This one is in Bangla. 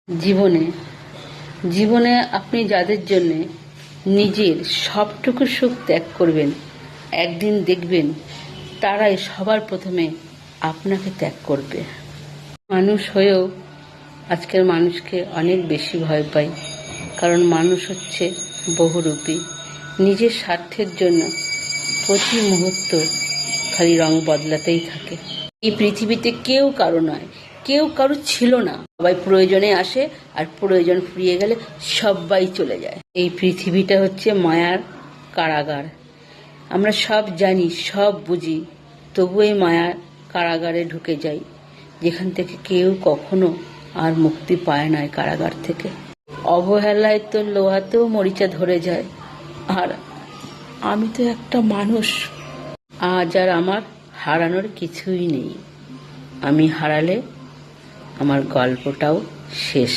জীবনে জীবনে আপনি যাদের জন্য নিজের সবটুকু সুখ ত্যাগ করবেন, একদিন দেখবেন তারাই সবার প্রথমে আপনাকে ত্যাগ করবে। মানুষ হয়েও আজকের মানুষকে অনেক বেশি ভয় পাই, কারণ মানুষ হচ্ছে বহুরূপী। নিজের স্বার্থের জন্য প্রতি মুহূর্ত খালি রং বদলাতেই থাকে। এই পৃথিবীতে কেউ কারো নয়, কেউ কারো ছিল না। সবাই প্রয়োজনে আসে আর প্রয়োজন ফুরিয়ে গেলে সবাই চলে যায়। এই পৃথিবীটা হচ্ছে মায়ার কারাগার। আমরা সব জানি, সব বুঝি, তবু এই মায়ার কারাগারে ঢুকে যাই, যেখান থেকে কেউ কখনো আর মুক্তি পায় না। এই কারাগার থেকে অবহেলায় তো লোহাতেও মরিচা ধরে যায়। আর আমি তো একটা মানুষ, আজ আর আমার হারানোর কিছুই নেই। আমি হারালে আমার গল্পটাও শেষ।